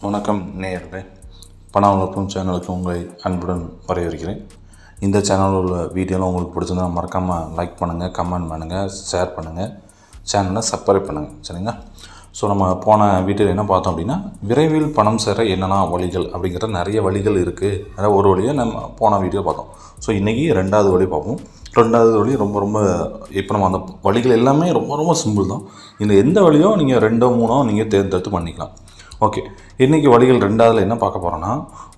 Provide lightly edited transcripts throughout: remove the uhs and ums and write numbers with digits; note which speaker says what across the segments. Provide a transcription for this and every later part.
Speaker 1: வணக்கம் நேயர்களே, பணம் வளர்ப்பும் சேனலுக்கு உங்களை அன்புடன் வரவேற்கிறேன். இந்த சேனலில் உள்ள வீடியோலாம் உங்களுக்கு பிடிச்சிருந்தா மறக்காமல் லைக் பண்ணுங்கள், கமெண்ட் பண்ணுங்கள், ஷேர் பண்ணுங்கள், சேனலை சப்ஸ்கிரைப் பண்ணுங்கள். சரிங்களா? ஸோ நம்ம போன வீடியோவில் என்ன பார்த்தோம் அப்படின்னா, விரைவில் பணம் சேர என்னென்ன வழிகள் அப்படிங்கிற நிறைய வழிகள் இருக்குது. அதாவது ஒரு வழியை நம்ம போன வீடியோ பார்த்தோம். ஸோ இன்றைக்கி ரெண்டாவது வழி பார்ப்போம். ரெண்டாவது வழி ரொம்ப இப்போ நம்ம அந்த வழிகள் எல்லாமே ரொம்ப சிம்பிள் தான். இந்த எந்த வழியோ நீங்கள் 2 3 நீங்கள் தேர்ந்தெடுத்து பண்ணிக்கலாம். ஓகே, இன்றைக்கி வழிகள் ரெண்டாவதுல என்ன பார்க்க போகிறோன்னா,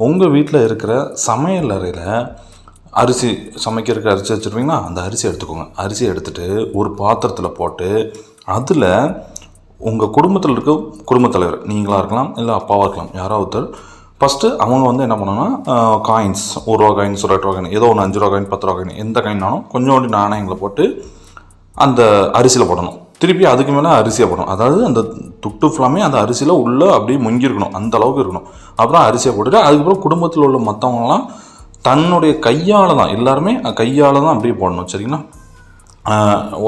Speaker 1: உங்கள் வீட்டில் இருக்கிற சமையல் அறையில் அரிசி சமைக்கிறதுக்கு அரிசி வச்சுருப்பீங்கன்னா அந்த அரிசி எடுத்துக்கோங்க. அரிசி எடுத்துகிட்டு ஒரு பாத்திரத்தில் போட்டு அதில் உங்கள் குடும்பத்தில் இருக்க குடும்பத் தலைவர், நீங்களாக இருக்கலாம் இல்லை அப்பாவாக இருக்கலாம், யாராவது ஒருத்தர் ஃபஸ்ட்டு அவங்க என்ன பண்ணணும்னா, காயின்ஸ், 1 ரூபா காயின்ஸ், 2 ரூபா காயின், ஏதோ ஒன்று 5 ரூபா காயின், 10 ரூபா காயின், எந்த காயின்னாலும் கொஞ்சோண்டு நாணயங்களை போட்டு அந்த அரிசியில் போடணும். திருப்பி அதுக்கு மேலே அரிசியை போடணும். அதாவது அந்த துட்டு ஃபுல்லாமே அந்த அரிசியில் உள்ளே அப்படியே முங்கியிருக்கணும், அந்த அளவுக்கு இருக்கணும். அப்புறம் அரிசியை போட்டுட்டு அதுக்கப்புறம் குடும்பத்தில் உள்ள மற்றவங்களாம் தன்னுடைய கையால் தான், எல்லாருமே கையால் தான் அப்படியே போடணும். சரிங்களா?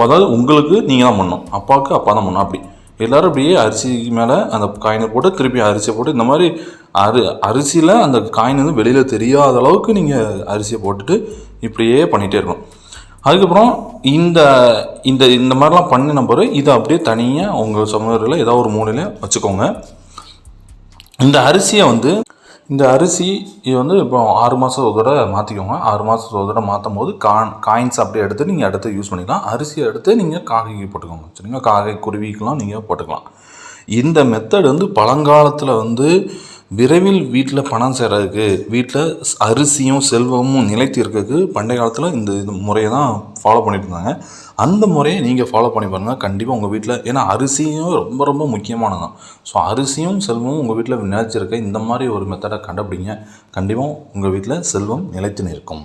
Speaker 1: அதாவது உங்களுக்கு நீங்கள் தான் பண்ணணும், அப்பாவுக்கு அப்பா தான் பண்ணணும். அப்படி எல்லோரும் அப்படியே அரிசிக்கு மேலே அந்த காயினை போட்டு திருப்பி அரிசியை போட்டு இந்த மாதிரி அரிசியில் அந்த காயின் வந்து வெளியில் தெரியாத அளவுக்கு நீங்கள் அரிசியை போட்டுட்டு இப்படியே பண்ணிகிட்டே இருக்கணும். அதுக்கப்புறம் இந்த இந்த இந்த மாதிரிலாம் பண்ணின பிறகு இதை அப்படியே தனியாக உங்கள் சமையலில் ஏதாவது ஒரு மூலையில் வச்சுக்கோங்க. இந்த அரிசியை இந்த அரிசி இப்போ 6 மாதம் ஒரு தடவை மாற்றிக்கோங்க. 6 மாதம் ஒரு தடவை மாற்றும் போது காயின்ஸ் அப்படியே எடுத்து நீங்கள் அடுத்து யூஸ் பண்ணிக்கலாம். அரிசியை எடுத்து நீங்கள் காக்கைக்கு போட்டுக்கோங்க. சரிங்களா? காக்கை குருவிக்கெலாம் நீங்கள் போட்டுக்கலாம். இந்த மெத்தட் பழங்காலத்தில் விரைவில் வீட்டில் பணம் சேர்றதுக்கு, வீட்டில் அரிசியும் செல்வமும் நிலைத்து இருக்கிறதுக்கு பண்டைய காலத்தில் இந்த முறையை தான் ஃபாலோ பண்ணிட்டு இருந்தாங்க. அந்த முறையை நீங்கள் ஃபாலோ பண்ணி பாருங்கள். கண்டிப்பாக உங்கள் வீட்டில், ஏன்னா அரிசியும் ரொம்ப முக்கியமானதான். ஸோ அரிசியும் செல்வமும் உங்கள் வீட்டில் நிலைச்சிருக்க இந்த மாதிரி ஒரு மெத்தடை கண்டுபிடிங்க. கண்டிப்பாக உங்கள் வீட்டில் செல்வம் நிலைத்து நிற்கும்.